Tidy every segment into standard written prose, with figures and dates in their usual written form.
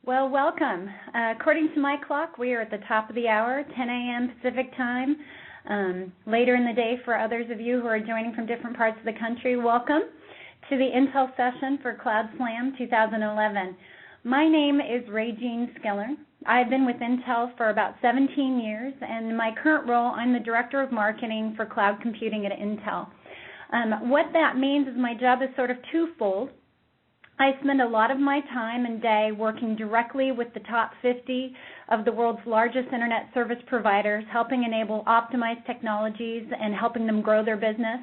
Well, welcome. According to my clock, we are at the top of the hour, 10 a.m. Pacific time. Later in the day for others of you who are joining from different parts of the country, welcome to the Intel session for Cloud Slam 2011. My name is Regine Skiller. I've been with Intel for about 17 years, and in my current role, I'm the Director of Marketing for Cloud Computing at Intel. What that means is my job is sort of twofold. I spend a lot of my time and day working directly with the top 50 of the world's largest internet service providers, helping enable optimized technologies and helping them grow their business,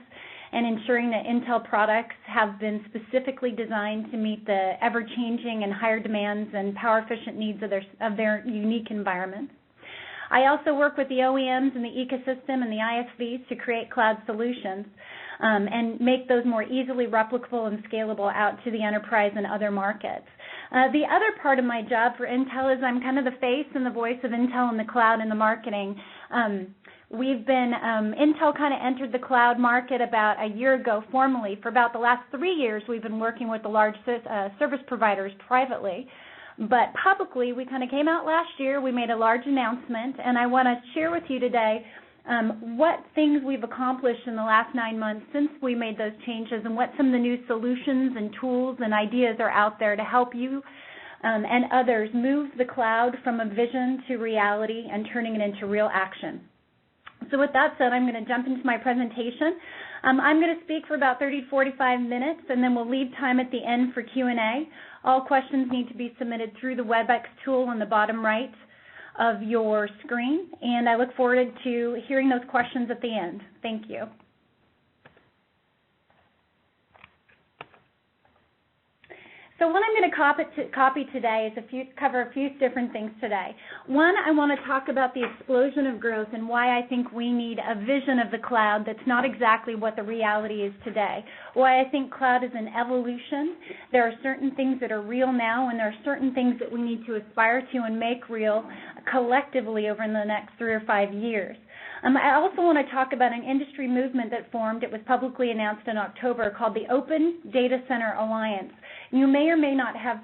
and ensuring that Intel products have been specifically designed to meet the ever-changing and higher demands and power-efficient needs of their unique environments. I also work with the OEMs and the ecosystem and the ISVs to create cloud solutions and make those more easily replicable and scalable out to the enterprise and other markets. The other part of my job for Intel is I'm kind of the face and the voice of Intel in the cloud and the marketing. Intel kind of entered the cloud market about a year ago formally. For about the last 3 years, we've been working with the large service providers privately. But publicly, we kind of came out last year. We made a large announcement, and I want to share with you today what things we've accomplished in the last 9 months since we made those changes and what some of the new solutions and tools and ideas are out there to help you and others move the cloud from a vision to reality and turning it into real action. So with that said, I'm going to jump into my presentation. I'm going to speak for about 30 to 45 minutes, and then we'll leave time at the end for Q&A. All questions need to be submitted through the WebEx tool on the bottom right of your screen, and I look forward to hearing those questions at the end. Thank you. So what I'm going to copy today is cover a few different things today. One, I want to talk about the explosion of growth and why I think we need a vision of the cloud that's not exactly what the reality is today. Why I think cloud is an evolution. There are certain things that are real now, and there are certain things that we need to aspire to and make real collectively over the next 3 or 5 years. I also want to talk about an industry movement that formed. It was publicly announced in October called the Open Data Center Alliance. You may or may not have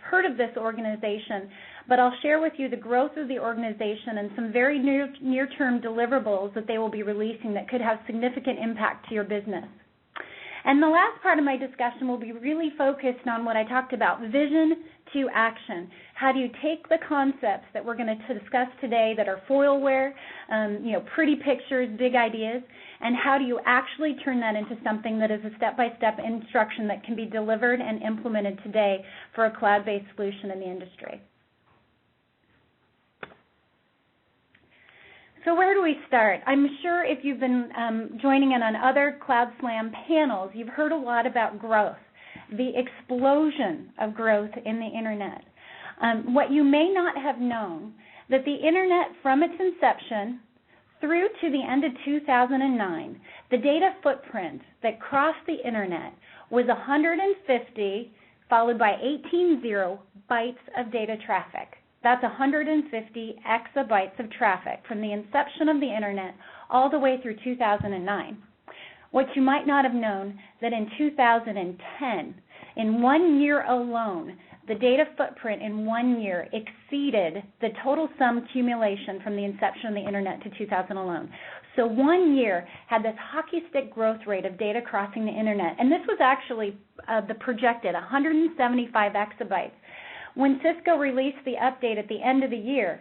heard of this organization, but I'll share with you the growth of the organization and some very near-term deliverables that they will be releasing that could have significant impact to your business. And the last part of my discussion will be really focused on what I talked about, vision to action. How do you take the concepts that we're going to discuss today that are foilware, pretty pictures, big ideas, and how do you actually turn that into something that is a step-by-step instruction that can be delivered and implemented today for a cloud-based solution in the industry? So where do we start? I'm sure if you've been joining in on other Cloud Slam panels, you've heard a lot about growth, the explosion of growth in the Internet. What you may not have known, that the Internet from its inception through to the end of 2009, the data footprint that crossed the Internet was 150 followed by 18 bytes of data traffic. That's 150 exabytes of traffic from the inception of the Internet all the way through 2009. What you might not have known, that in 2010, in 1 year alone, the data footprint in 1 year exceeded the total sum accumulation from the inception of the Internet to 2000 alone. So 1 year had this hockey stick growth rate of data crossing the Internet, and this was actually the projected 175 exabytes. When Cisco released the update at the end of the year,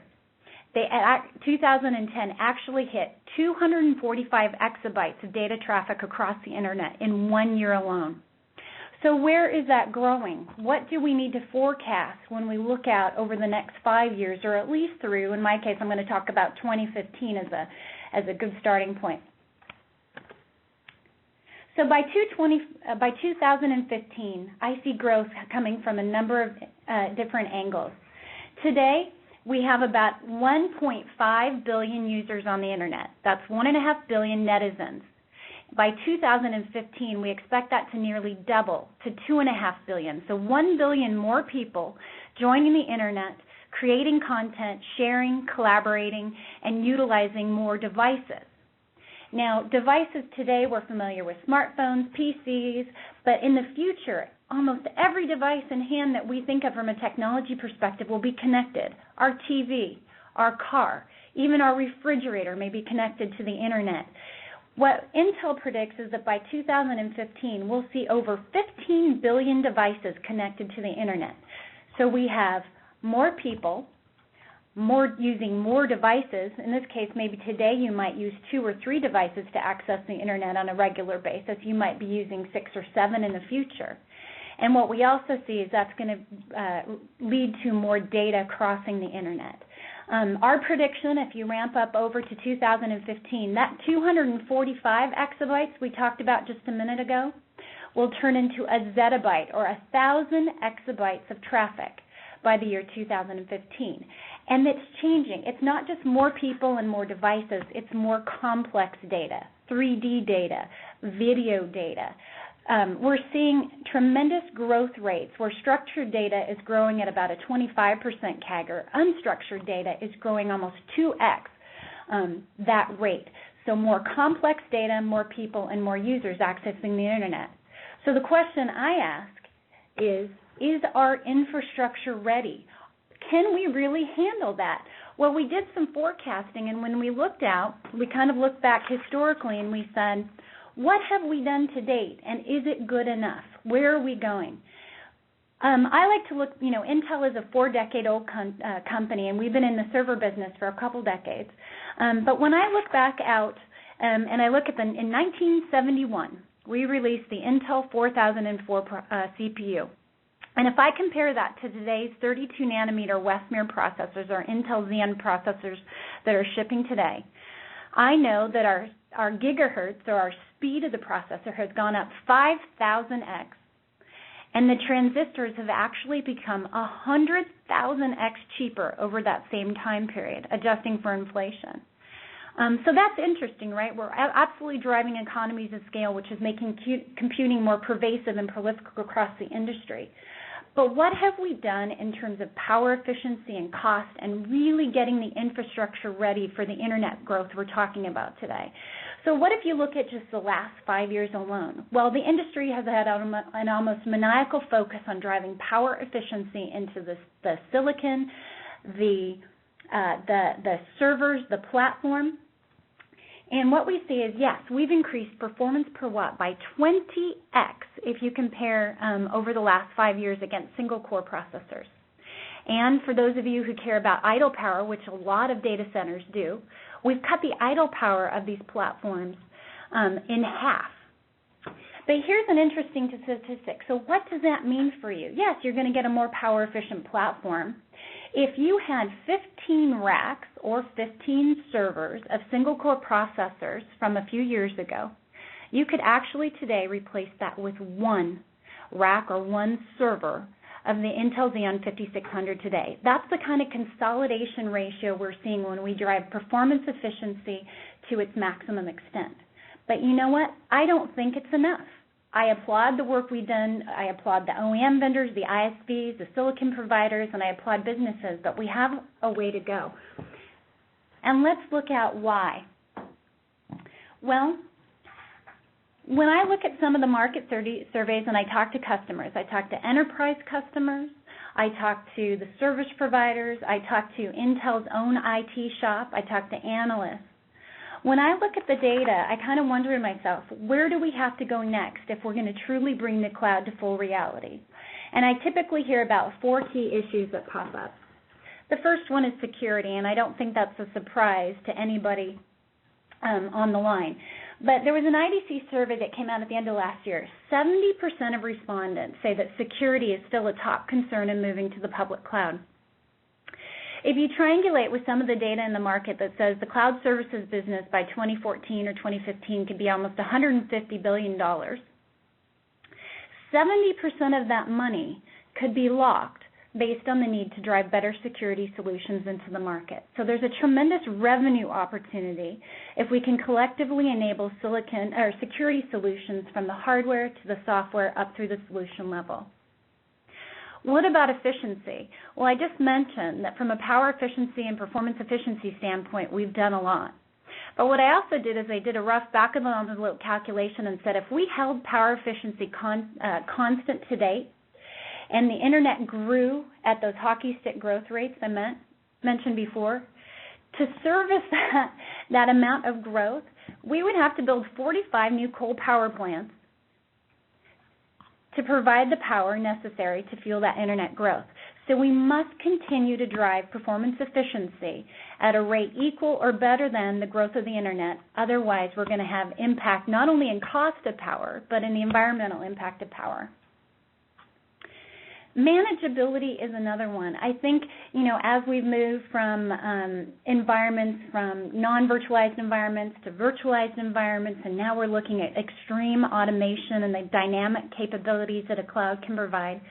2010 actually hit 245 exabytes of data traffic across the Internet in 1 year alone. So where is that growing? What do we need to forecast when we look out over the next 5 years, or at least through, in my case, I'm going to talk about 2015 as a good starting point. So by 2015, I see growth coming from a number of different angles. Today, we have about 1.5 billion users on the Internet. That's 1.5 billion netizens. By 2015, we expect that to nearly double to 2.5 billion. So 1 billion more people joining the Internet, creating content, sharing, collaborating, and utilizing more devices. Now, devices today, we're familiar with smartphones, PCs, but in the future, almost every device in hand that we think of from a technology perspective will be connected. Our TV, our car, even our refrigerator may be connected to the internet. What Intel predicts is that by 2015, we'll see over 15 billion devices connected to the internet. So we have more people, using more devices. In this case, maybe today you might use 2 or 3 devices to access the internet on a regular basis. You might be using 6 or 7 in the future. And what we also see is that's going to lead to more data crossing the internet. Our prediction, if you ramp up over to 2015, that 245 exabytes we talked about just a minute ago will turn into a zettabyte, or 1,000 exabytes of traffic by the year 2015. And it's changing. It's not just more people and more devices. It's more complex data, 3D data, video data. We're seeing tremendous growth rates where structured data is growing at about a 25% CAGR. Unstructured data is growing almost 2x that rate. So more complex data, more people, and more users accessing the internet. So the question I ask is our infrastructure ready? Can we really handle that? Well, we did some forecasting, and when we looked out, we kind of looked back historically and we said, what have we done to date, and is it good enough? Where are we going? I like to look, Intel is a 4-decade-old company, and we've been in the server business for a couple decades. But when I look back out, and I look at in 1971, we released the Intel 4004 CPU. And if I compare that to today's 32-nanometer Westmere processors, or Intel Xeon processors that are shipping today, I know that our gigahertz, or our speed of the processor, has gone up 5,000x, and the transistors have actually become 100,000x cheaper over that same time period, adjusting for inflation. So that's interesting, right? We're absolutely driving economies of scale, which is making computing more pervasive and prolific across the industry. But what have we done in terms of power efficiency and cost, and really getting the infrastructure ready for the internet growth we're talking about today? So what if you look at just the last 5 years alone? Well, the industry has had an almost maniacal focus on driving power efficiency into the silicon, the servers, the platform. And what we see is, yes, we've increased performance per watt by 20x if you compare over the last 5 years against single-core processors. And for those of you who care about idle power, which a lot of data centers do, we've cut the idle power of these platforms in half. But here's an interesting statistic. So what does that mean for you? Yes, you're going to get a more power-efficient platform. If you had 15 racks or 15 servers of single-core processors from a few years ago, you could actually today replace that with one rack or one server of the Intel Xeon 5600 today. That's the kind of consolidation ratio we're seeing when we drive performance efficiency to its maximum extent. But you know what? I don't think it's enough. I applaud the work we've done. I applaud the OEM vendors, the ISVs, the silicon providers, and I applaud businesses, but we have a way to go. And let's look at why. Well, when I look at some of the market surveys and I talk to customers, I talk to enterprise customers, I talk to the service providers, I talk to Intel's own IT shop, I talk to analysts. When I look at the data, I kind of wonder to myself, where do we have to go next if we're going to truly bring the cloud to full reality? And I typically hear about 4 key issues that pop up. The first one is security, and I don't think that's a surprise to anybody on the line. But there was an IDC survey that came out at the end of last year. 70% of respondents say that security is still a top concern in moving to the public cloud. If you triangulate with some of the data in the market that says the cloud services business by 2014 or 2015 could be almost $150 billion, 70% of that money could be locked based on the need to drive better security solutions into the market. So there's a tremendous revenue opportunity if we can collectively enable silicon or security solutions from the hardware to the software up through the solution level. What about efficiency? Well, I just mentioned that from a power efficiency and performance efficiency standpoint, we've done a lot. But what I also did is I did a rough back-of-the-envelope calculation and said if we held power efficiency constant to date and the Internet grew at those hockey stick growth rates I mentioned before, to service that amount of growth, we would have to build 45 new coal power plants to provide the power necessary to fuel that Internet growth. So we must continue to drive performance efficiency at a rate equal or better than the growth of the Internet. Otherwise, we're going to have impact not only in cost of power, but in the environmental impact of power. Manageability is another one. I think, as we've moved from environments, from non-virtualized environments to virtualized environments, and now we're looking at extreme automation and the dynamic capabilities that a cloud can provide,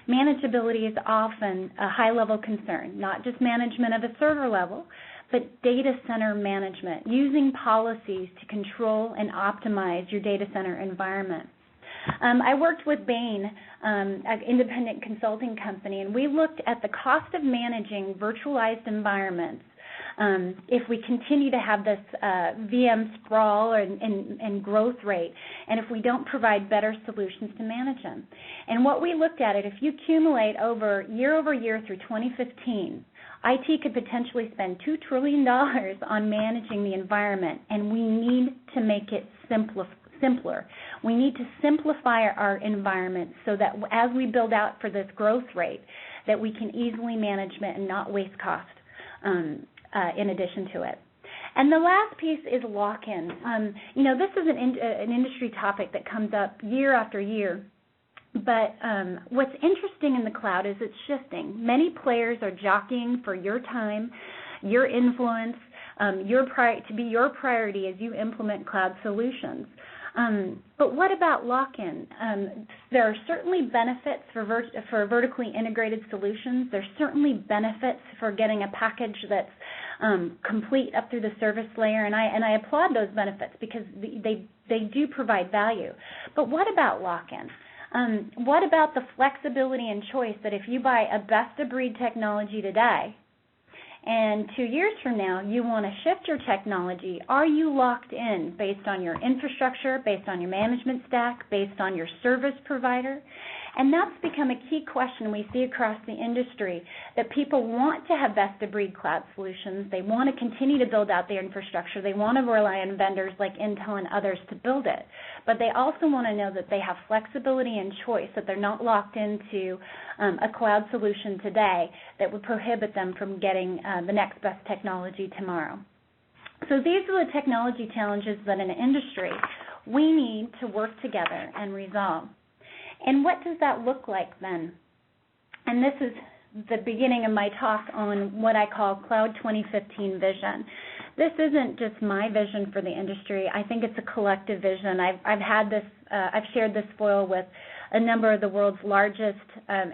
manageability is often a high-level concern, not just management at a server level, but data center management, using policies to control and optimize your data center environment. I worked with Bain, an independent consulting company, and we looked at the cost of managing virtualized environments if we continue to have this VM sprawl and growth rate, and if we don't provide better solutions to manage them. And what we looked at, if you accumulate over year through 2015, IT could potentially spend $2 trillion on managing the environment, and we need to make it simpler. We need to simplify our environment so that as we build out for this growth rate, that we can easily manage it and not waste cost in addition to it. And the last piece is lock-in. This is an industry topic that comes up year after year. But what's interesting in the cloud is it's shifting. Many players are jockeying for your time, your influence, to be your priority as you implement cloud solutions. But what about lock-in? There are certainly benefits for vertically integrated solutions. There's certainly benefits for getting a package that's complete up through the service layer, and I applaud those benefits because they do provide value. But what about lock-in? What about the flexibility and choice that if you buy a best-of-breed technology today, and 2 years from now, you want to shift your technology, are you locked in based on your infrastructure, based on your management stack, based on your service provider? And that's become a key question we see across the industry, that people want to have best-of-breed cloud solutions. They want to continue to build out their infrastructure. They want to rely on vendors like Intel and others to build it. But they also want to know that they have flexibility and choice, that they're not locked into a cloud solution today that would prohibit them from getting the next best technology tomorrow. So these are the technology challenges that in an industry we need to work together and resolve. And what does that look like then? And this is the beginning of my talk on what I call Cloud 2015 vision. This isn't just my vision for the industry. I think it's a collective vision. I've shared this foil with a number of the world's largest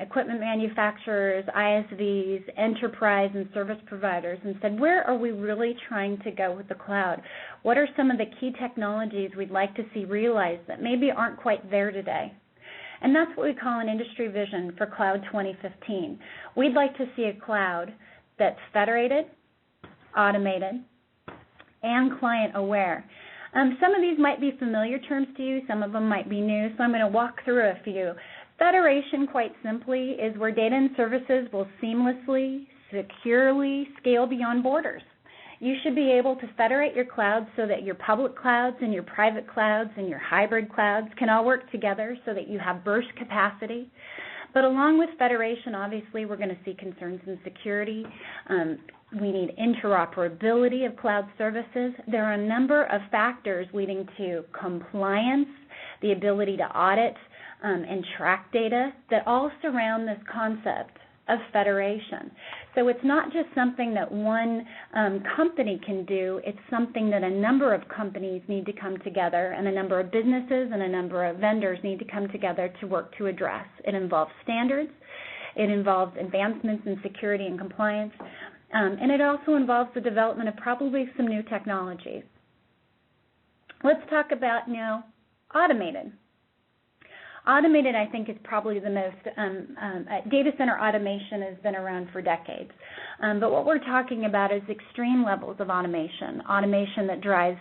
equipment manufacturers, ISVs, enterprise and service providers, and said, where are we really trying to go with the cloud? What are some of the key technologies we'd like to see realized that maybe aren't quite there today? And that's what we call an industry vision for Cloud 2015. We'd like to see a cloud that's federated, automated, and client-aware. Some of these might be familiar terms to you. Some of them might be new, so I'm going to walk through a few. Federation, quite simply, is where data and services will seamlessly, securely scale beyond borders. You should be able to federate your clouds so that your public clouds and your private clouds and your hybrid clouds can all work together so that you have burst capacity. But along with federation, obviously, we're going to see concerns in security. We need interoperability of cloud services. There are a number of factors leading to compliance, the ability to audit and track data that all surround this concept of federation. So it's not just something that one company can do, it's something that a number of companies need to come together, and a number of businesses and a number of vendors need to come together to work to address. It involves standards, it involves advancements in security and compliance, and it also involves the development of probably some new technologies. Let's talk about now automated. Automated, I think, is probably the most, data center automation has been around for decades. But what we're talking about is extreme levels of automation that drives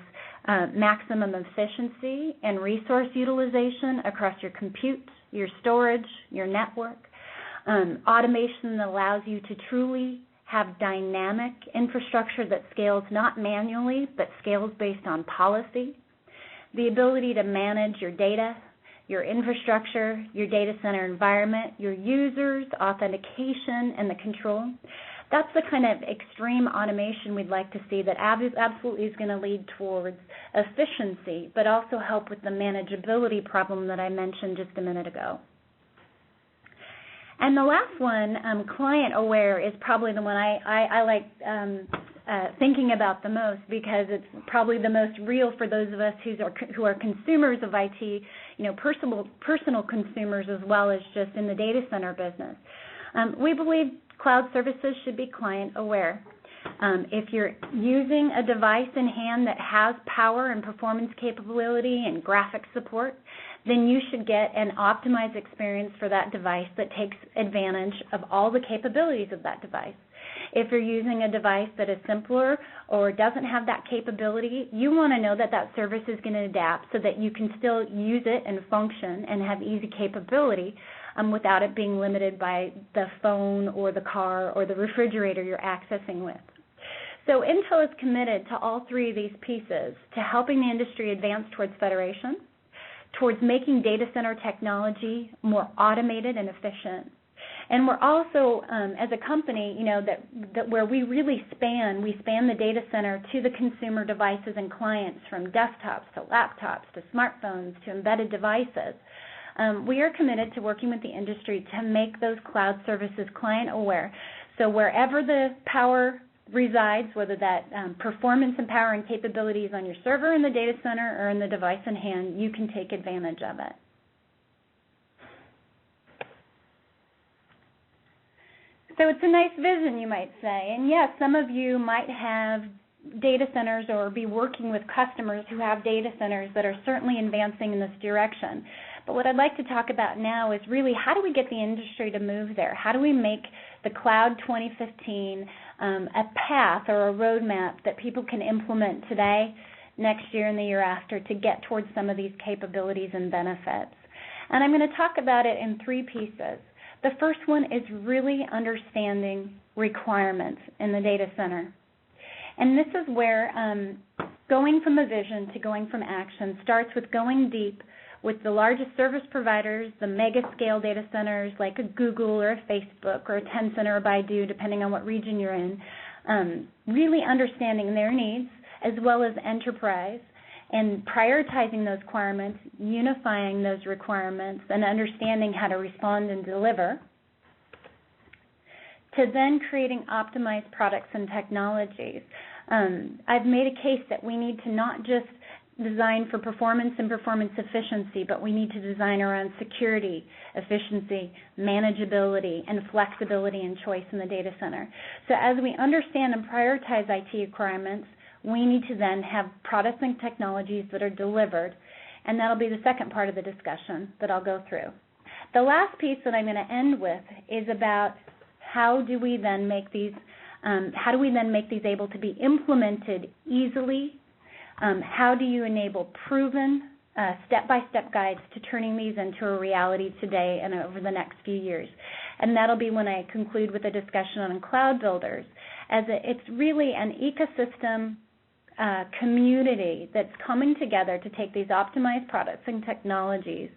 maximum efficiency and resource utilization across your compute, your storage, your network. Automation that allows you to truly have dynamic infrastructure that scales not manually, but scales based on policy. The ability to manage your data, your infrastructure, your data center environment, your users, authentication, and the control. That's the kind of extreme automation we'd like to see that absolutely is going to lead towards efficiency, but also help with the manageability problem that I mentioned just a minute ago. And the last one, client-aware, is probably the one I like thinking about the most, because it's probably the most real for those of us who are consumers of IT, personal consumers as well as just in the data center business. We believe cloud services should be client-aware. If you're using a device in hand that has power and performance capability and graphic support, then you should get an optimized experience for that device that takes advantage of all the capabilities of that device. If you're using a device that is simpler or doesn't have that capability, you want to know that that service is going to adapt so that you can still use it and function and have easy capability without it being limited by the phone or the car or the refrigerator you're accessing with. So Intel is committed to all three of these pieces, to helping the industry advance towards federation, towards making data center technology more automated and efficient. And we're also, as a company, that where we really span the data center to the consumer devices and clients, from desktops to laptops to smartphones to embedded devices. We are committed to working with the industry to make those cloud services client-aware. So wherever the power resides, whether that performance and power and capability is on your server in the data center or in the device in hand, you can take advantage of it. So it's a nice vision, you might say. And yes, some of you might have data centers or be working with customers who have data centers that are certainly advancing in this direction. But what I'd like to talk about now is really, how do we get the industry to move there? How do we make the Cloud 2015 a path or a roadmap that people can implement today, next year, and the year after to get towards some of these capabilities and benefits? And I'm going to talk about it in three pieces. The first one is really understanding requirements in the data center. And this is where going from a vision to going from action starts with going deep with the largest service providers, the mega-scale data centers like a Google or a Facebook or a Tencent or a Baidu, depending on what region you're in, really understanding their needs as well as enterprise, and prioritizing those requirements, unifying those requirements, and understanding how to respond and deliver, to then creating optimized products and technologies. I've made a case that we need to not just design for performance and performance efficiency, but we need to design around security, efficiency, manageability, and flexibility and choice in the data center. So as we understand and prioritize IT requirements, we need to then have products and technologies that are delivered, and that'll be the second part of the discussion that I'll go through. The last piece that I'm going to end with is about how do we then make these able to be implemented easily? How do you enable proven step-by-step guides to turning these into a reality today and over the next few years? And that'll be when I conclude with a discussion on cloud builders, as it's really an ecosystem community that's coming together to take these optimized products and technologies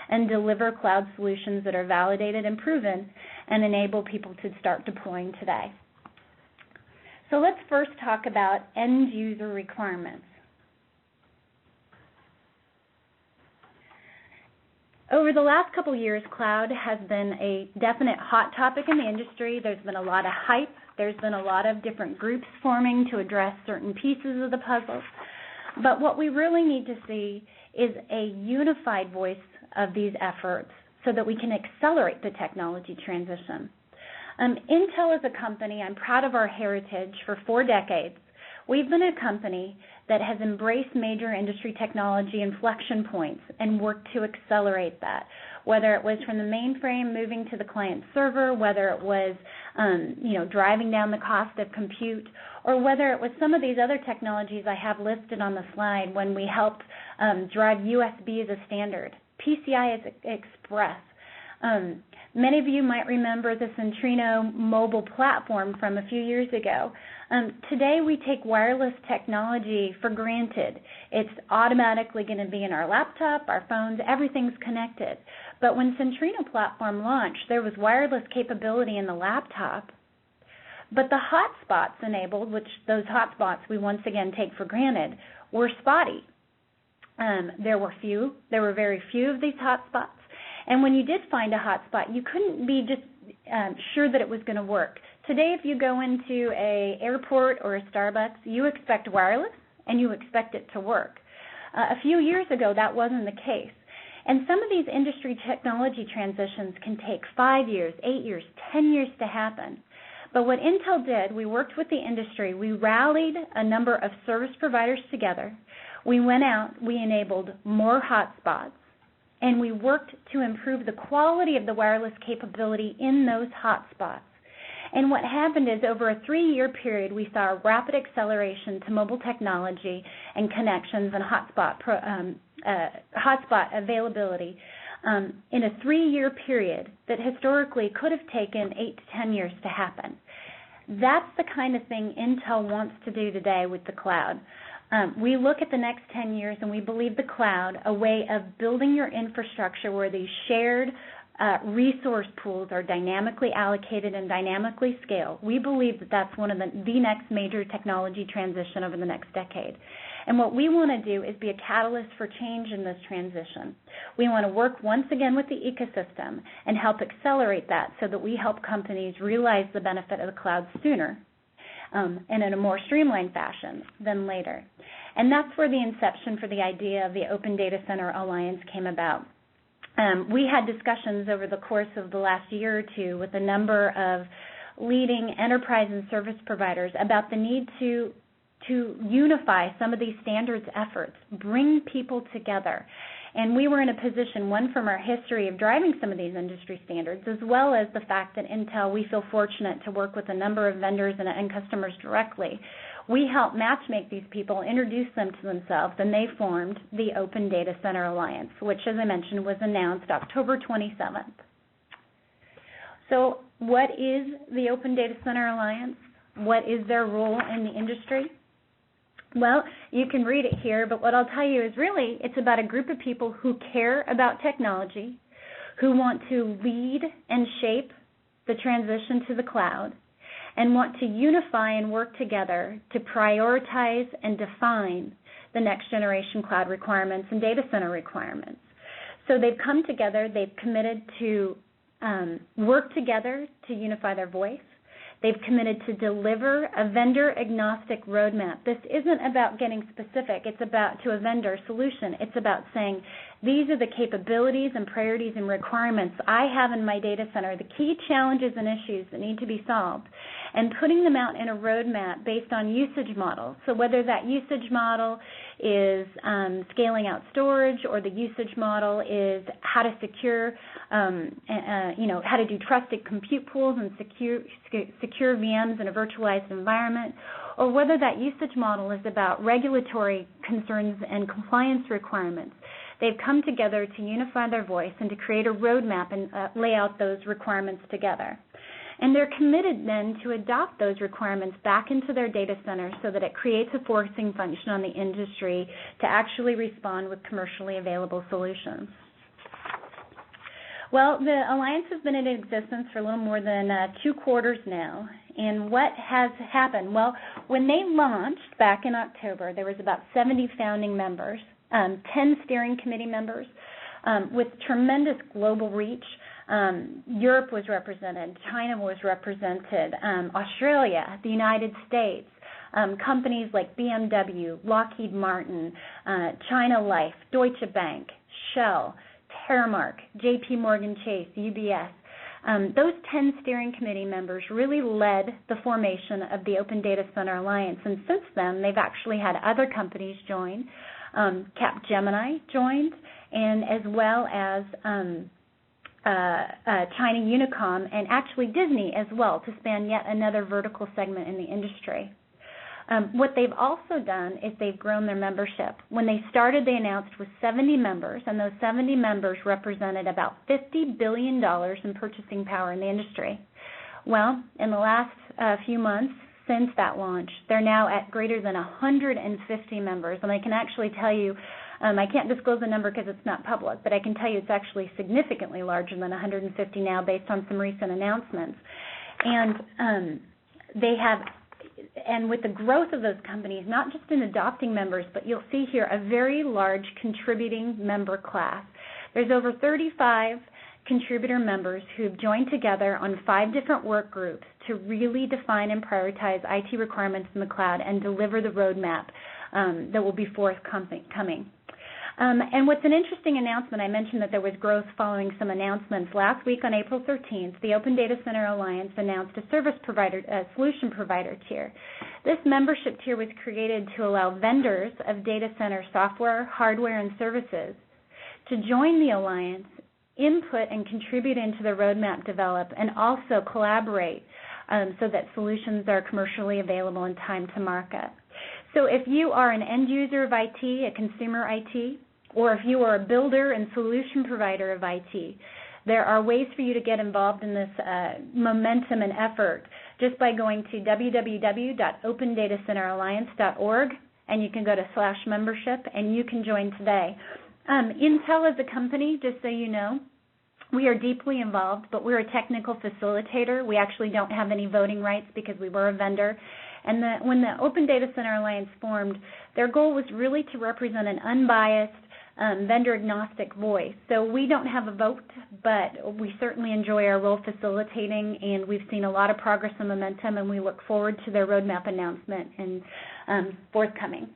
and deliver cloud solutions that are validated and proven and enable people to start deploying today. So let's first talk about end-user requirements. Over the last couple of years, cloud has been a definite hot topic in the industry. There's been a lot of hype. There's been a lot of different groups forming to address certain pieces of the puzzle. But what we really need to see is a unified voice of these efforts so that we can accelerate the technology transition. Intel as a company, I'm proud of our heritage. For 4 decades, We've been a company that has embraced major industry technology inflection points and worked to accelerate that, whether it was from the mainframe moving to the client server, whether it was driving down the cost of compute, or whether it was some of these other technologies I have listed on the slide when we helped drive USB as a standard, PCI Express. Many of you might remember the Centrino mobile platform from a few years ago. Today we take wireless technology for granted. It's automatically going to be in our laptop, our phones, everything's connected. But when Centrino platform launched, there was wireless capability in the laptop, but the hotspots enabled, which those hotspots we once again take for granted, were spotty. There were very few of these hotspots. And when you did find a hotspot, you couldn't be just sure that it was going to work. Today, if you go into an airport or a Starbucks, you expect wireless and you expect it to work. A few years ago, that wasn't the case. And some of these industry technology transitions can take 5 years, 8 years, 10 years to happen. But what Intel did, we worked with the industry. We rallied a number of service providers together. We went out, we enabled more hotspots, and we worked to improve the quality of the wireless capability in those hotspots. And what happened is over a 3-year period, we saw a rapid acceleration to mobile technology and connections and hotspot availability in a 3-year period that historically could have taken 8 to 10 years to happen. That's the kind of thing Intel wants to do today with the cloud. We look at the next 10 years and we believe the cloud, a way of building your infrastructure where these shared resource pools are dynamically allocated and dynamically scaled. We believe that that's one of the next major technology transition over the next decade. And what we want to do is be a catalyst for change in this transition. We want to work once again with the ecosystem and help accelerate that so that we help companies realize the benefit of the cloud sooner and in a more streamlined fashion than later. And that's where the inception for the idea of the Open Data Center Alliance came about. We had discussions over the course of the last year or two with a number of leading enterprise and service providers about the need to unify some of these standards efforts, bring people together. And we were in a position, one, from our history of driving some of these industry standards, as well as the fact that Intel, we feel fortunate to work with a number of vendors and customers directly. We helped matchmake these people, introduce them to themselves, and they formed the Open Data Center Alliance, which, as I mentioned, was announced October 27th. So what is the Open Data Center Alliance? What is their role in the industry? Well, you can read it here, but what I'll tell you is really it's about a group of people who care about technology, who want to lead and shape the transition to the cloud, and want to unify and work together to prioritize and define the next generation cloud requirements and data center requirements. So they've come together, they've committed to work together to unify their voice. They've committed to deliver a vendor-agnostic roadmap. This isn't about getting specific. It's about to a vendor solution. It's about saying, these are the capabilities and priorities and requirements I have in my data center, the key challenges and issues that need to be solved, and putting them out in a roadmap based on usage models. So whether that usage model is scaling out storage, or the usage model is how to secure, how to do trusted compute pools and secure VMs in a virtualized environment, or whether that usage model is about regulatory concerns and compliance requirements. They've come together to unify their voice and to create a roadmap and lay out those requirements together. And they're committed then to adopt those requirements back into their data center so that it creates a forcing function on the industry to actually respond with commercially available solutions. Well, the Alliance has been in existence for a little more than 2 quarters now. And what has happened? Well, when they launched back in October, there was about 70 founding members, 10 steering committee members with tremendous global reach. Europe was represented, China was represented, Australia, the United States, companies like BMW, Lockheed Martin, China Life, Deutsche Bank, Shell, Terramark, JP Morgan Chase, UBS, Those 10 steering committee members really led the formation of the Open Data Center Alliance, and since then they've actually had other companies join. Capgemini joined, and as well as China Unicom, and actually Disney as well, to span yet another vertical segment in the industry. What they've also done is they've grown their membership. When they started, they announced with 70 members, and those 70 members represented about $50 billion in purchasing power in the industry. Well, in the last few months since that launch, they're now at greater than 150 members, and I can actually tell you, I can't disclose the number because it's not public, but I can tell you it's actually significantly larger than 150 now based on some recent announcements. And they have, and with the growth of those companies, not just in adopting members, but you'll see here a very large contributing member class. There's over 35 contributor members who've joined together on 5 different work groups to really define and prioritize IT requirements in the cloud and deliver the roadmap that will be forthcoming. And what's an interesting announcement, I mentioned that there was growth following some announcements. Last week on April 13th, the Open Data Center Alliance announced a solution provider tier. This membership tier was created to allow vendors of data center software, hardware, and services to join the alliance, input and contribute into the roadmap develop, and also collaborate so that solutions are commercially available in time to market. So if you are an end user of IT, a consumer IT, or if you are a builder and solution provider of IT, there are ways for you to get involved in this momentum and effort just by going to www.opendatacenteralliance.org, and you can go to /membership, and you can join today. Intel as a company, just so you know, we are deeply involved, but we're a technical facilitator. We actually don't have any voting rights because we were a vendor. And when the Open Data Center Alliance formed, their goal was really to represent an unbiased, vendor-agnostic voice. So we don't have a vote, but we certainly enjoy our role facilitating, and we've seen a lot of progress and momentum, and we look forward to their roadmap announcement and forthcoming.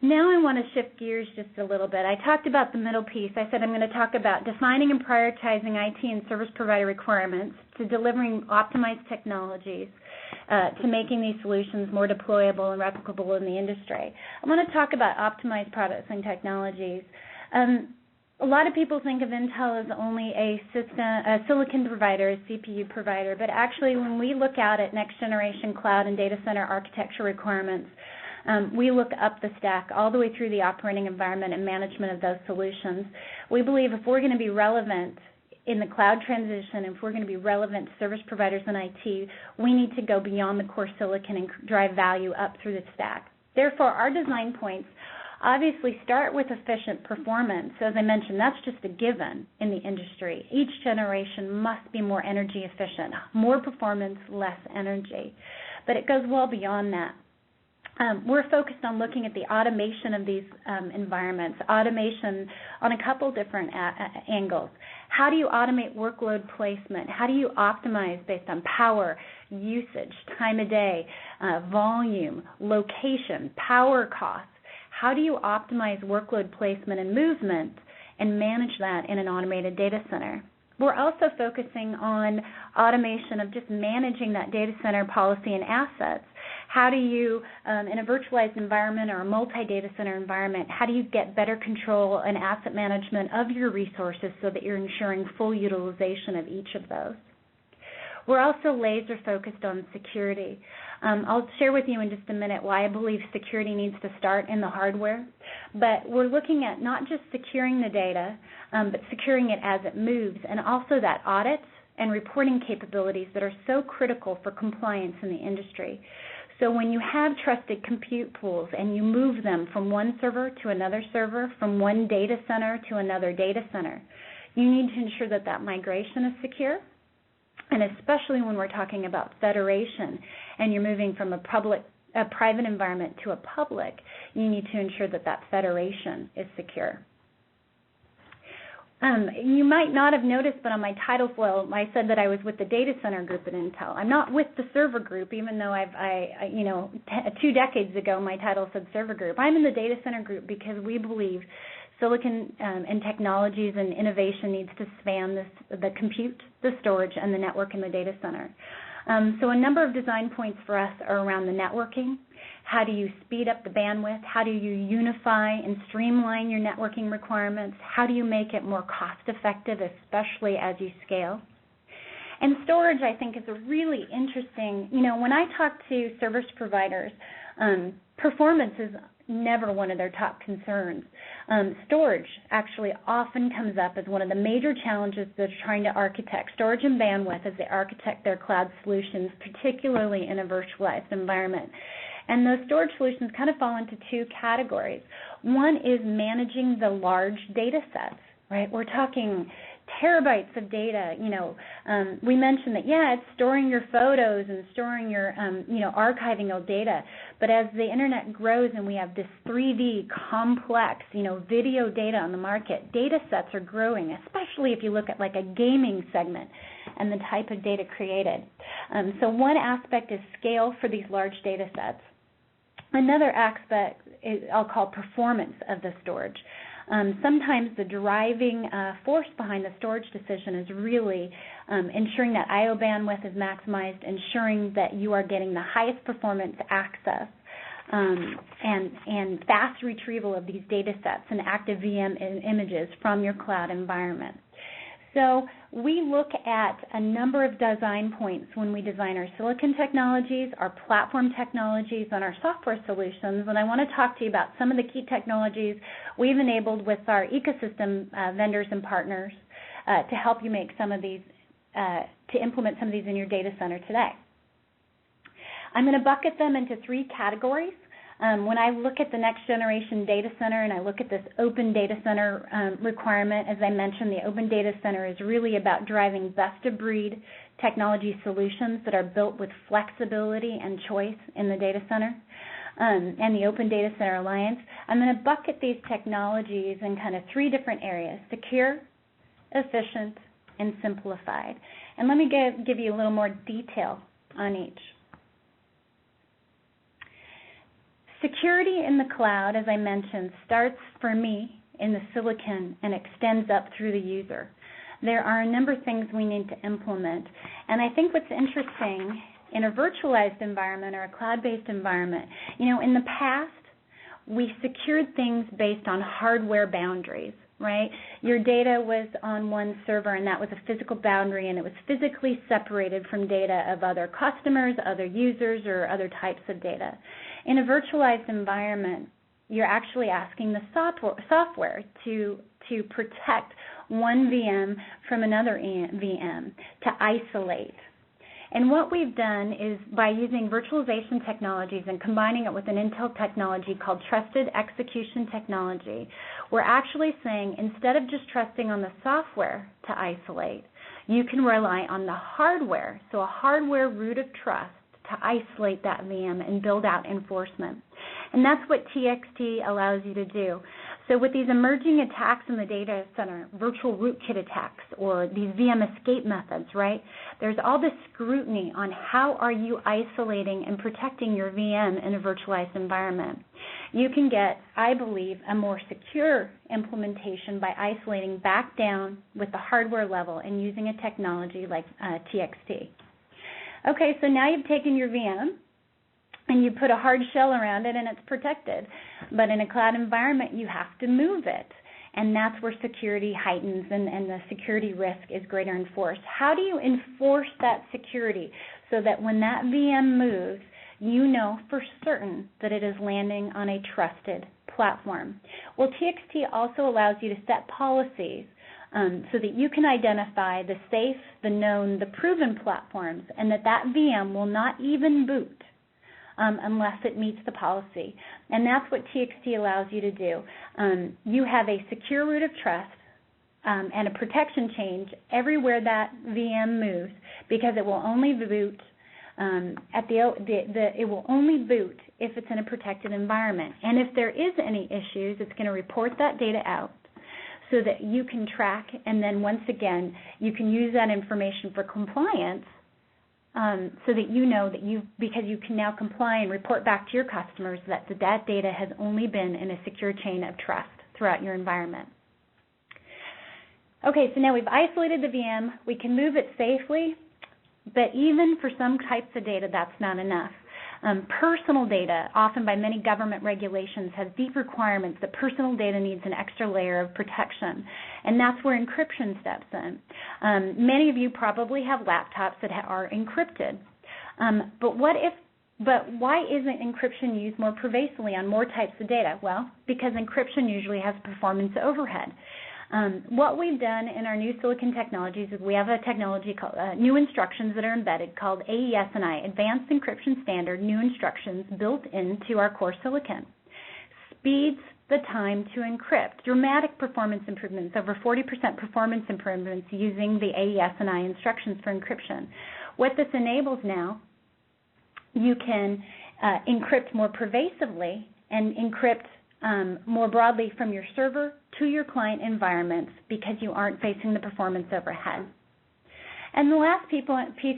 Now I want to shift gears just a little bit. I talked about the middle piece. I said I'm going to talk about defining and prioritizing IT and service provider requirements, to delivering optimized technologies, to making these solutions more deployable and replicable in the industry. I want to talk about optimized products and technologies. A lot of people think of Intel as only a silicon provider, a CPU provider, but actually when we look out at next generation cloud and data center architecture requirements, we look up the stack all the way through the operating environment and management of those solutions. We believe if we're going to be relevant in the cloud transition, if we're going to be relevant to service providers in IT, we need to go beyond the core silicon and drive value up through the stack. Therefore, our design points obviously start with efficient performance. As I mentioned, that's just a given in the industry. Each generation must be more energy efficient, more performance, less energy. But it goes well beyond that. We're focused on looking at the automation of these environments, automation on a couple different angles. How do you automate workload placement? How do you optimize based on power, usage, time of day, volume, location, power costs? How do you optimize workload placement and movement and manage that in an automated data center? We're also focusing on automation of just managing that data center policy and assets. How do you, in a virtualized environment or a multi-data center environment, how do you get better control and asset management of your resources so that you're ensuring full utilization of each of those? We're also laser focused on security. I'll share with you in just a minute why I believe security needs to start in the hardware, but we're looking at not just securing the data, but securing it as it moves, and also that audits and reporting capabilities that are so critical for compliance in the industry. So when you have trusted compute pools and you move them from one server to another server, from one data center to another data center, you need to ensure that that migration is secure. And especially when we're talking about federation and you're moving from a private environment to a public, you need to ensure that that federation is secure. You might not have noticed, but on my title foil, I said that I was with the data center group at Intel. I'm not with the server group, even though 2 decades ago my title said server group. I'm in the data center group because we believe silicon and technologies and innovation needs to span the compute, the storage, and the network in the data center. So a number of design points for us are around the networking. How do you speed up the bandwidth? How do you unify and streamline your networking requirements? How do you make it more cost-effective, especially as you scale? And storage, I think, is a really interesting, when I talk to service providers, performance is never one of their top concerns. Storage actually often comes up as one of the major challenges they're trying to architect, storage and bandwidth, as they architect their cloud solutions, particularly in a virtualized environment. And those storage solutions kind of fall into 2 categories. One is managing the large data sets, right? We're talking terabytes of data. We mentioned that, it's storing your photos and storing your, archiving of data. But as the internet grows and we have this 3D complex, video data on the market, data sets are growing, especially if you look at like a gaming segment and the type of data created. So one aspect is scale for these large data sets. Another aspect is, I'll call performance of the storage. Sometimes the driving force behind the storage decision is really ensuring that I/O bandwidth is maximized, ensuring that you are getting the highest performance access and fast retrieval of these data sets and active VM images from your cloud environment. So we look at a number of design points when we design our silicon technologies, our platform technologies, and our software solutions. And I want to talk to you about some of the key technologies we've enabled with our ecosystem vendors and partners to help you make some of these, to implement some of these in your data center today. I'm going to bucket them into 3 categories. When I look at the next generation data center and I look at this open data center requirement, as I mentioned, the open data center is really about driving best-of-breed technology solutions that are built with flexibility and choice in the data center. And the Open Data Center Alliance. I'm going to bucket these technologies in kind of 3 different areas: secure, efficient, and simplified. And let me give you a little more detail on each. Security in the cloud, as I mentioned, starts for me in the silicon and extends up through the user. There are a number of things we need to implement. And I think what's interesting in a virtualized environment or a cloud-based environment, in the past, we secured things based on hardware boundaries, right? Your data was on one server, and that was a physical boundary, and it was physically separated from data of other customers, other users, or other types of data. In a virtualized environment, you're actually asking the software to protect one VM from another VM, to isolate. And what we've done is, by using virtualization technologies and combining it with an Intel technology called Trusted Execution Technology, we're actually saying, instead of just trusting on the software to isolate, you can rely on the hardware, so a hardware root of trust, to isolate that VM and build out enforcement. And that's what TXT allows you to do. So with these emerging attacks in the data center, virtual rootkit attacks, or these VM escape methods, right, there's all this scrutiny on how are you isolating and protecting your VM in a virtualized environment. You can get, I believe, a more secure implementation by isolating back down with the hardware level and using a technology like TXT. Okay, so now you've taken your VM and you put a hard shell around it and it's protected. But in a cloud environment, you have to move it. And that's where security heightens and the security risk is greater enforced. How do you enforce that security so that when that VM moves, you know for certain that it is landing on a trusted platform? Well, TXT also allows you to set policies so that you can identify the safe, the known, the proven platforms, and that VM will not even boot unless it meets the policy. And that's what TXT allows you to do. You have a secure root of trust and a protection change everywhere that VM moves, because it will only boot it will only boot if it's in a protected environment. And if there is any issues, it's going to report that data out, so that you can track, and then once again, you can use that information for compliance, so that you know that because you can now comply and report back to your customers that that data has only been in a secure chain of trust throughout your environment. Okay, so now we've isolated the VM. We can move it safely, but even for some types of data, that's not enough. Personal data, often by many government regulations, has deep requirements that personal data needs an extra layer of protection, and that's where encryption steps in. Many of you probably have laptops that are encrypted, but why isn't encryption used more pervasively on more types of data? Well, because encryption usually has performance overhead. What we've done in our new silicon technologies is we have a technology called new instructions that are embedded called AES&I, Advanced Encryption Standard, new instructions built into our core silicon. Speeds the time to encrypt. Dramatic performance improvements, over 40% performance improvements using the AES&I instructions for encryption. What this enables now, you can encrypt more pervasively and encrypt more broadly from your server to your client environments because you aren't facing the performance overhead. And the last piece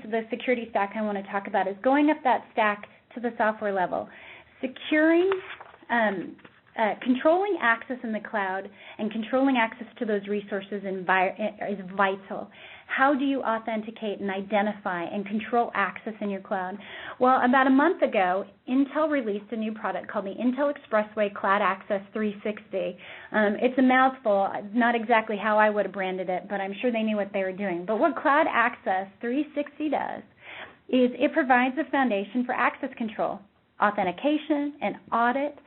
of the security stack I want to talk about is going up that stack to the software level. Securing, controlling access in the cloud and controlling access to those resources is vital. How do you authenticate and identify and control access in your cloud? Well, about a month ago, Intel released a new product called the Intel Expressway Cloud Access 360. It's a mouthful, not exactly how I would have branded it, but I'm sure they knew what they were doing. But what Cloud Access 360 does is it provides a foundation for access control, authentication, and audit.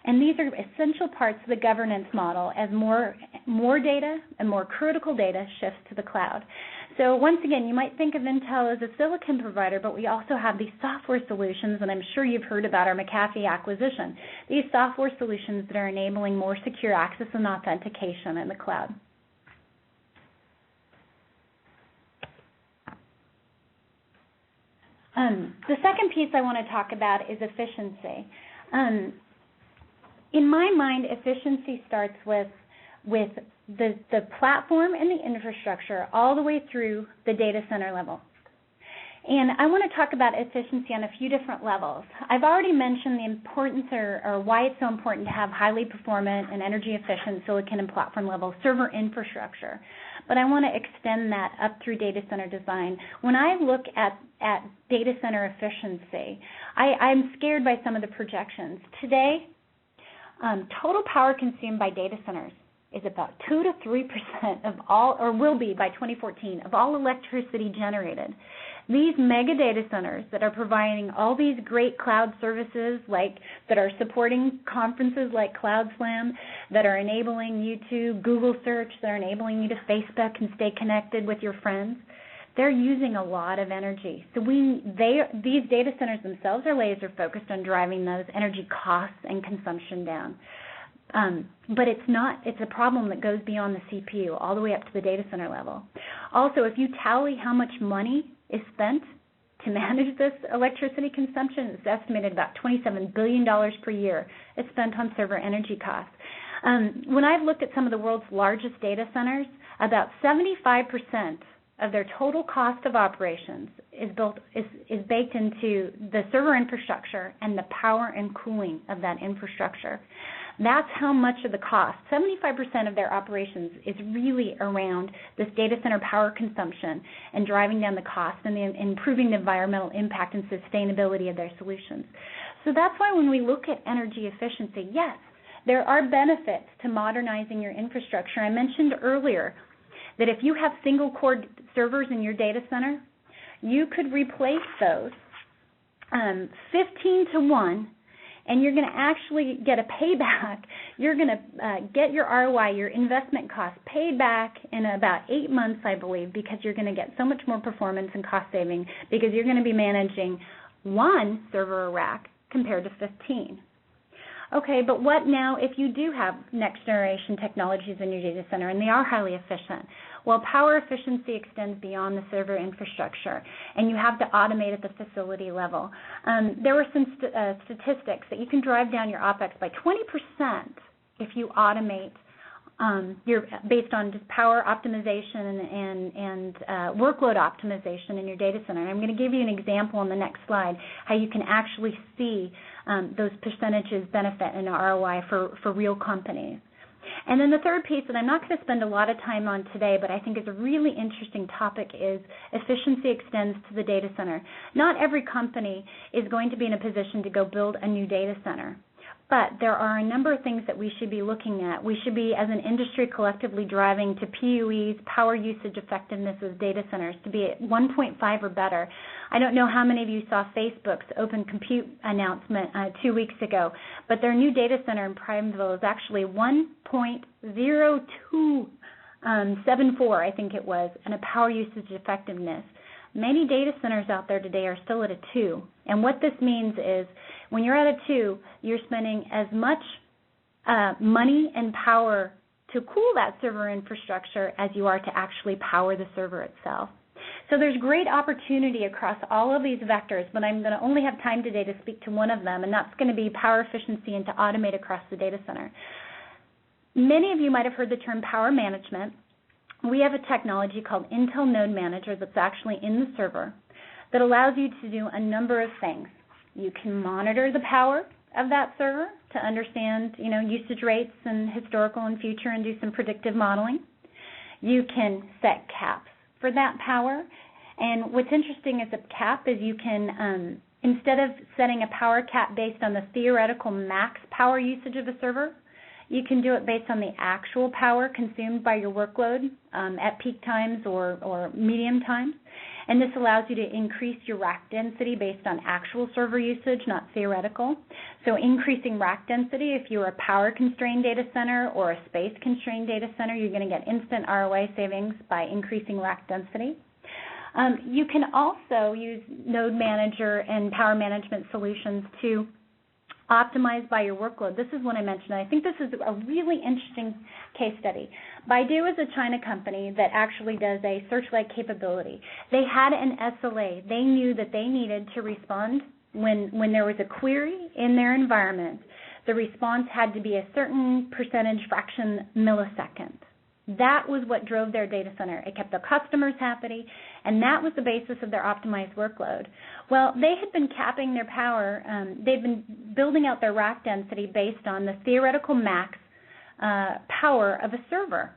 And these are essential parts of the governance model as more data and more critical data shifts to the cloud. So once again, you might think of Intel as a silicon provider, but we also have these software solutions, and I'm sure you've heard about our McAfee acquisition. These software solutions that are enabling more secure access and authentication in the cloud. The second piece I want to talk about is efficiency. In my mind, efficiency starts with the platform and the infrastructure all the way through the data center level. And I want to talk about efficiency on a few different levels. I've already mentioned the importance or why it's so important to have highly performant and energy efficient silicon and platform level server infrastructure. But I want to extend that up through data center design. When I look at data center efficiency, I'm scared by some of the projections. Today, total power consumed by data centers is about 2 to 3% of all, or will be by 2014, of all electricity generated. These mega data centers that are providing all these great cloud services that are supporting conferences like CloudSlam, that are enabling you to Google search, they're enabling you to Facebook and stay connected with your friends, they're using a lot of energy. So these data centers themselves are laser focused on driving those energy costs and consumption down. But it's a problem that goes beyond the CPU all the way up to the data center level. Also, if you tally how much money is spent to manage this electricity consumption, it's estimated about $27 billion per year is spent on server energy costs. When I've looked at some of the world's largest data centers, about 75% of their total cost of operations is baked into the server infrastructure and the power and cooling of that infrastructure. That's how much of the cost, 75% of their operations is really around this data center power consumption and driving down the cost and improving the environmental impact and sustainability of their solutions. So that's why when we look at energy efficiency, yes, there are benefits to modernizing your infrastructure. I mentioned earlier that if you have single core servers in your data center, you could replace those 15 to 1, and you're going to actually get a payback. You're going to get your ROI, your investment cost, paid back in about 8 months, I believe, because you're going to get so much more performance and cost saving because you're going to be managing one server or rack compared to 15. Okay, but what now if you do have next generation technologies in your data center and they are highly efficient? Well, power efficiency extends beyond the server infrastructure, and you have to automate at the facility level. There were some statistics that you can drive down your OpEx by 20% if you automate you're based on just power optimization and workload optimization in your data center. And I'm going to give you an example on the next slide how you can actually see those percentages benefit in ROI for real companies. And then the third piece that I'm not going to spend a lot of time on today, but I think is a really interesting topic, is efficiency extends to the data center. Not every company is going to be in a position to go build a new data center. But there are a number of things that we should be looking at. We should be, as an industry, collectively driving to PUE's, power usage effectiveness of data centers, to be at 1.5 or better. I don't know how many of you saw Facebook's Open Compute announcement 2 weeks ago, but their new data center in Primeville is actually 1.0274, I think it was, and a power usage effectiveness. Many data centers out there today are still at a 2. And what this means is when you're at a 2, you're spending as much money and power to cool that server infrastructure as you are to actually power the server itself. So there's great opportunity across all of these vectors, but I'm going to only have time today to speak to one of them, and that's going to be power efficiency and to automate across the data center. Many of you might have heard the term power management. We have a technology called Intel Node Manager that's actually in the server that allows you to do a number of things. You can monitor the power of that server to understand, usage rates and historical and future and do some predictive modeling. You can set caps for that power. And what's interesting is a cap is you can, instead of setting a power cap based on the theoretical max power usage of a server, you can do it based on the actual power consumed by your workload at peak times or medium times. And this allows you to increase your rack density based on actual server usage, not theoretical. So increasing rack density, if you're a power-constrained data center or a space-constrained data center, you're going to get instant ROI savings by increasing rack density. You can also use Node Manager and power management solutions to optimized by your workload. This is what I mentioned. I think this is a really interesting case study. Baidu is a China company that actually does a search-like capability. They had an SLA. They knew that they needed to respond when there was a query in their environment. The response had to be a certain percentage fraction millisecond. That was what drove their data center. It kept the customers happy, and that was the basis of their optimized workload. Well, they had been capping their power. They've been building out their rack density based on the theoretical max power of a server.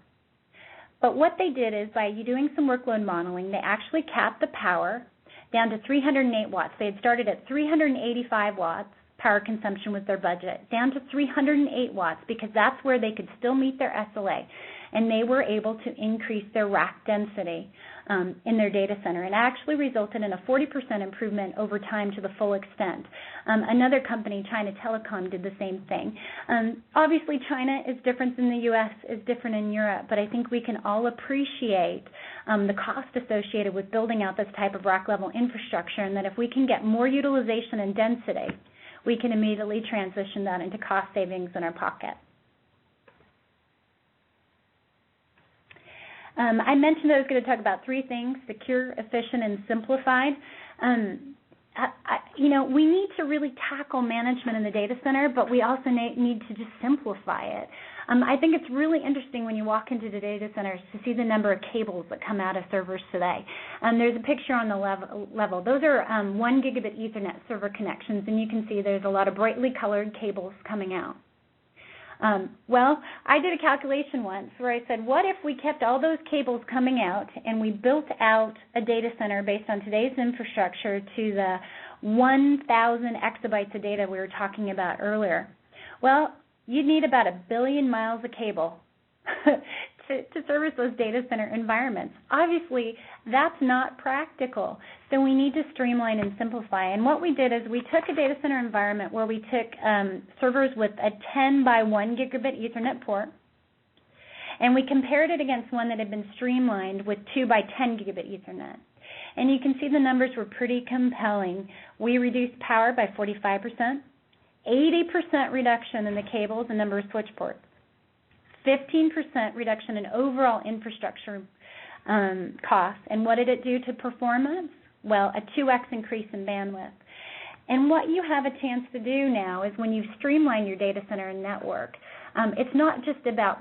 But what they did is, by doing some workload modeling, they actually capped the power down to 308 watts. They had started at 385 watts. Power consumption was their budget, down to 308 watts, because that's where they could still meet their SLA. And they were able to increase their rack density in their data center. And actually resulted in a 40% improvement over time to the full extent. Another company, China Telecom, did the same thing. Obviously, China is different than the U.S., is different in Europe, but I think we can all appreciate the cost associated with building out this type of rack-level infrastructure, and that if we can get more utilization and density, we can immediately transition that into cost savings in our pocket. I mentioned I was going to talk about three things: secure, efficient, and simplified. We need to really tackle management in the data center, but we also need to just simplify it. I think it's really interesting when you walk into the data centers to see the number of cables that come out of servers today. There's a picture on the level. Those are 1 gigabit Ethernet server connections, and you can see there's a lot of brightly colored cables coming out. Well, I did a calculation once where I said, what if we kept all those cables coming out and we built out a data center based on today's infrastructure to the 1,000 exabytes of data we were talking about earlier? Well, you'd need about 1 billion miles of cable to service those data center environments. Obviously, that's not practical, so we need to streamline and simplify. And what we did is we took a data center environment where we took servers with a 10 by 1 gigabit Ethernet port, and we compared it against one that had been streamlined with 2 by 10 gigabit Ethernet. And you can see the numbers were pretty compelling. We reduced power by 45%, 80% reduction in the cables and number of switch ports, 15% reduction in overall infrastructure costs. And what did it do to performance? Well, a 2x increase in bandwidth. And what you have a chance to do now is, when you streamline your data center and network, it's not just about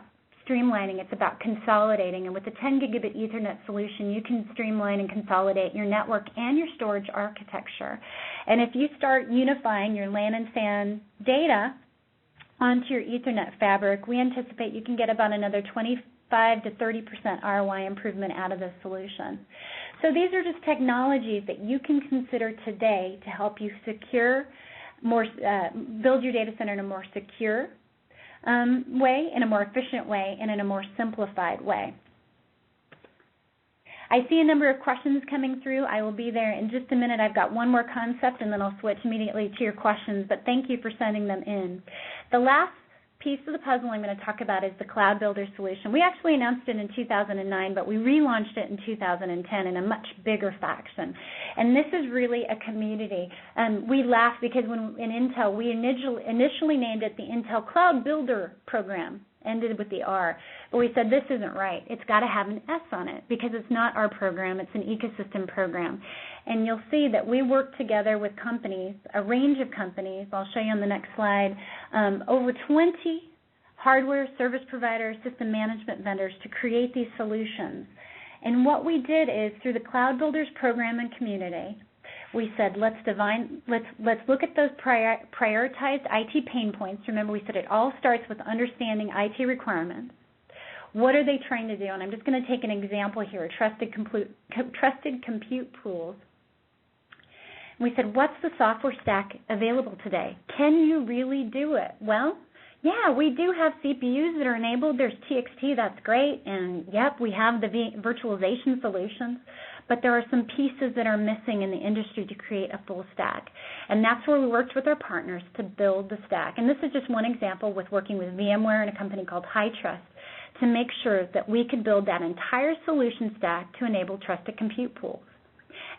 streamlining. It's about consolidating. And with the 10 gigabit Ethernet solution, you can streamline and consolidate your network and your storage architecture. And if you start unifying your LAN and SAN data onto your Ethernet fabric, we anticipate you can get about another 25 to 30% ROI improvement out of this solution. So these are just technologies that you can consider today to help you secure build your data center in a more secure way, in a more efficient way, and in a more simplified way. I see a number of questions coming through. I will be there in just a minute. I've got one more concept, and then I'll switch immediately to your questions, but thank you for sending them in. The last piece of the puzzle I'm going to talk about is the Cloud Builder solution. We actually announced it in 2009, but we relaunched it in 2010 in a much bigger fashion. And this is really a community. We laugh because when in Intel, we initially named it the Intel Cloud Builder Program, ended with the R. But we said this isn't right. It's got to have an S on it because it's not our program. It's an ecosystem program. And you'll see that we work together with companies, a range of companies. I'll show you on the next slide, over 20 hardware service providers, system management vendors to create these solutions. And what we did is through the Cloud Builders program and community, we said let's look at those prioritized IT pain points. Remember, we said it all starts with understanding IT requirements. What are they trying to do? And I'm just going to take an example here, trusted compute pools. We said, what's the software stack available today? Can you really do it? Well, yeah, we do have CPUs that are enabled. There's TXT, that's great. And, yep, we have the virtualization solutions. But there are some pieces that are missing in the industry to create a full stack. And that's where we worked with our partners to build the stack. And this is just one example with working with VMware and a company called HighTrust to make sure that we could build that entire solution stack to enable trusted compute pools.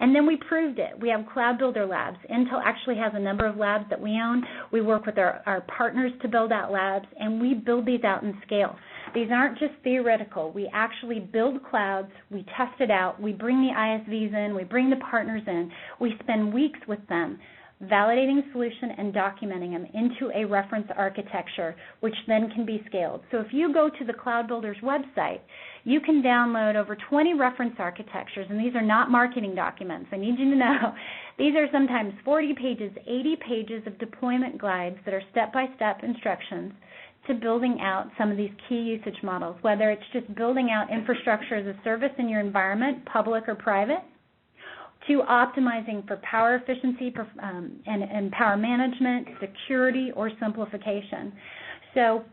And then we proved it. We have Cloud Builder Labs. Intel actually has a number of labs that we own. We work with our partners to build out labs, and we build these out in scale. These aren't just theoretical. We actually build clouds. We test it out. We bring the ISVs in. We bring the partners in. We spend weeks with them validating the solution and documenting them into a reference architecture, which then can be scaled. So if you go to the Cloud Builders website, you can download over 20 reference architectures, and these are not marketing documents. I need you to know. These are sometimes 40 pages, 80 pages of deployment guides that are step-by-step instructions to building out some of these key usage models, whether it's just building out infrastructure as a service in your environment, public or private, to optimizing for power efficiency and power management, security, or simplification. So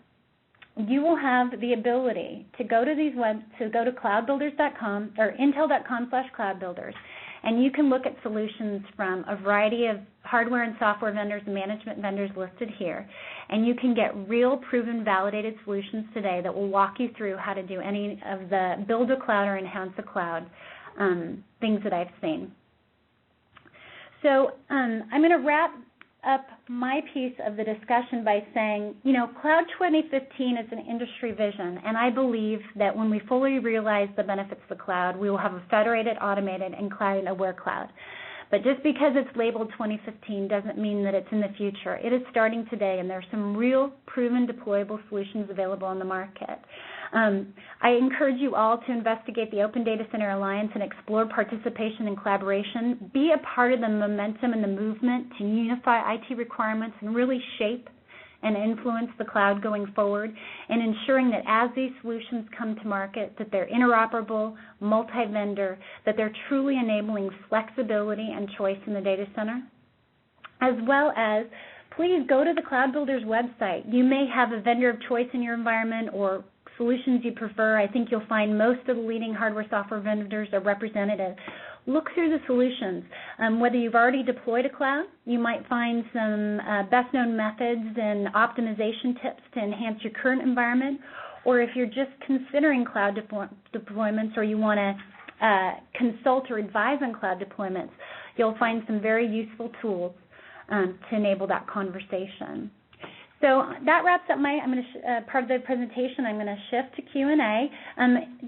you will have the ability to go to cloudbuilders.com or intel.com/cloudbuilders, and you can look at solutions from a variety of hardware and software vendors and management vendors listed here, and you can get real, proven, validated solutions today that will walk you through how to do any of the build a cloud or enhance a cloud things that I've seen. So I'm going to wrap up my piece of the discussion by saying, you know, Cloud 2015 is an industry vision, and I believe that when we fully realize the benefits of the cloud, we will have a federated, automated, and cloud-aware cloud. But just because it's labeled 2015 doesn't mean that it's in the future. It is starting today, and there are some real, proven, deployable solutions available on the market. I encourage you all to investigate the Open Data Center Alliance and explore participation and collaboration. Be a part of the momentum and the movement to unify IT requirements and really shape and influence the cloud going forward, and ensuring that as these solutions come to market, that they're interoperable, multi-vendor, that they're truly enabling flexibility and choice in the data center, as well as please go to the Cloud Builders website. You may have a vendor of choice in your environment or solutions you prefer. I think you'll find most of the leading hardware software vendors are represented. Look through the solutions. Whether you've already deployed a cloud, you might find some best-known methods and optimization tips to enhance your current environment, or if you're just considering cloud deployments or you want to consult or advise on cloud deployments, you'll find some very useful tools to enable that conversation. So that wraps up my part of the presentation. I'm going to shift to Q&A.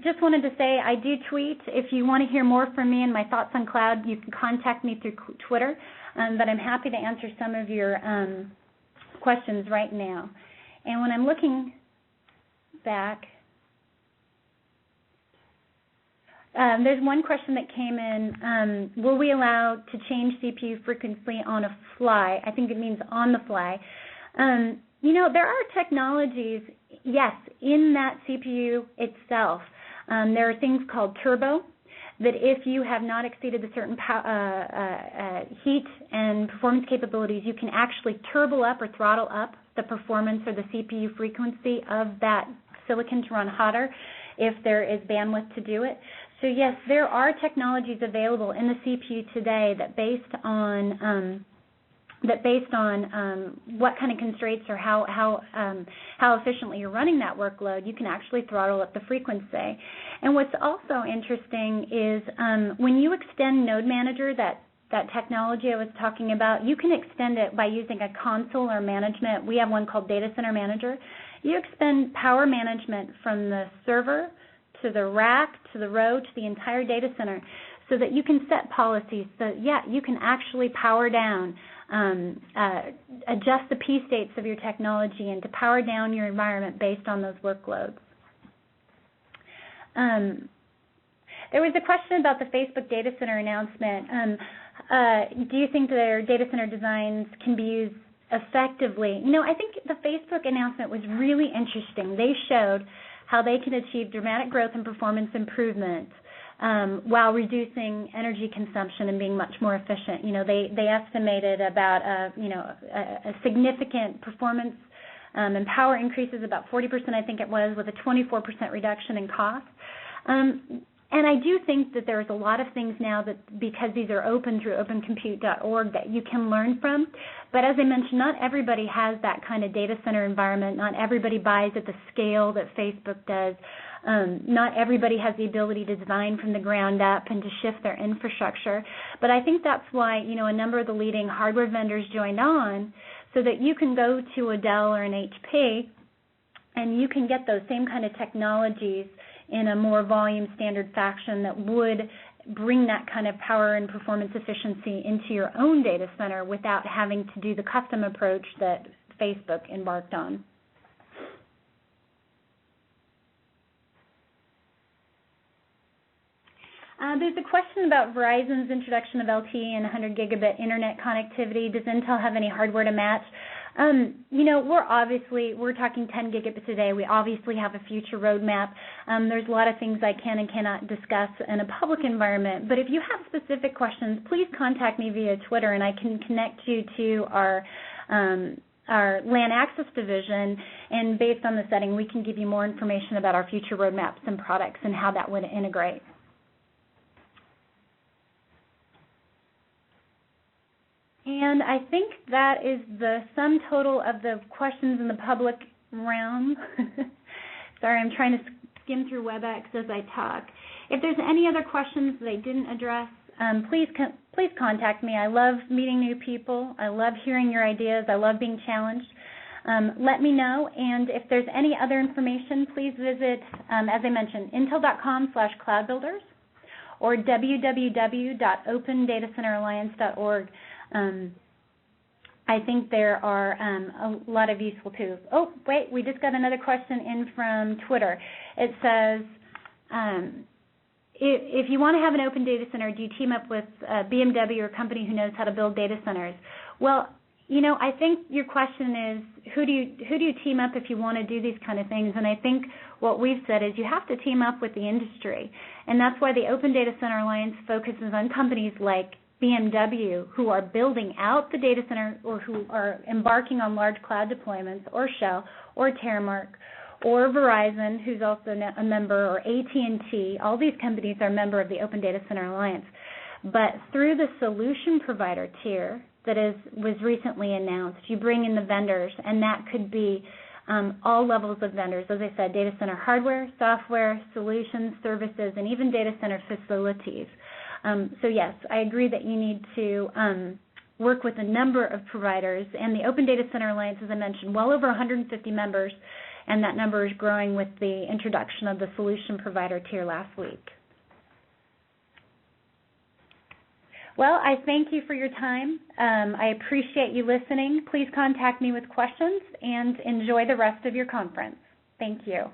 Just wanted to say I do tweet. If you want to hear more from me and my thoughts on cloud, you can contact me through Twitter, but I'm happy to answer some of your questions right now. And when I'm looking back, There's one question that came in. Were we allowed to change CPU frequency on a fly? I think it means on the fly. There are technologies, yes, in that CPU itself. There are things called turbo, that if you have not exceeded the certain heat and performance capabilities, you can actually turbo up or throttle up the performance or the CPU frequency of that silicon to run hotter if there is bandwidth to do it. So yes, there are technologies available in the CPU today that based on what kind of constraints or how efficiently you're running that workload, you can actually throttle up the frequency. And what's also interesting is when you extend Node Manager, that technology I was talking about, you can extend it by using a console or management. We have one called Data Center Manager. You extend power management from the server to the rack, to the row, to the entire data center, so that you can set policies. So yeah, you can actually power down, adjust the P states of your technology and to power down your environment based on those workloads. There was a question about the Facebook data center announcement. Do you think their data center designs can be used effectively? I think the Facebook announcement was really interesting. They showed how they can achieve dramatic growth and performance improvement while reducing energy consumption and being much more efficient. They estimated about a significant performance and power increases, about 40%, I think it was, with a 24% reduction in cost. And I do think that there's a lot of things now that, because these are open through opencompute.org, that you can learn from. But as I mentioned, not everybody has that kind of data center environment. Not everybody buys at the scale that Facebook does. Not everybody has the ability to design from the ground up and to shift their infrastructure. But I think that's why, a number of the leading hardware vendors joined on, so that you can go to a Dell or an HP and you can get those same kind of technologies in a more volume standard fashion that would bring that kind of power and performance efficiency into your own data center without having to do the custom approach that Facebook embarked on. There's a question about Verizon's introduction of LTE and 100 gigabit internet connectivity. Does Intel have any hardware to match? We're talking 10 gigabits a day. We obviously have a future roadmap. There's a lot of things I can and cannot discuss in a public environment. But if you have specific questions, please contact me via Twitter, and I can connect you to our LAN access division. And based on the setting, we can give you more information about our future roadmaps and products and how that would integrate. And I think that is the sum total of the questions in the public realm. Sorry, I'm trying to skim through WebEx as I talk. If there's any other questions that I didn't address, please contact me. I love meeting new people. I love hearing your ideas. I love being challenged. Let me know. And if there's any other information, please visit, as I mentioned, intel.com/cloudbuilders or www.opendatacenteralliance.org. I think there are a lot of useful tools. Oh, wait, we just got another question in from Twitter. It says, if you want to have an open data center, do you team up with BMW or a company who knows how to build data centers? Well, I think your question is, who do you team up if you want to do these kind of things? And I think what we've said is you have to team up with the industry. And that's why the Open Data Center Alliance focuses on companies like BMW, who are building out the data center or who are embarking on large cloud deployments, or Shell, or Terramark, or Verizon, who's also a member, or AT&T. All these companies are a member of the Open Data Center Alliance. But through the solution provider tier that was recently announced, you bring in the vendors, and that could be all levels of vendors. As I said, data center hardware, software, solutions, services, and even data center facilities. So yes, I agree that you need to work with a number of providers, and the Open Data Center Alliance, as I mentioned, well over 150 members, and that number is growing with the introduction of the solution provider tier last week. Well, I thank you for your time. I appreciate you listening. Please contact me with questions, and enjoy the rest of your conference. Thank you.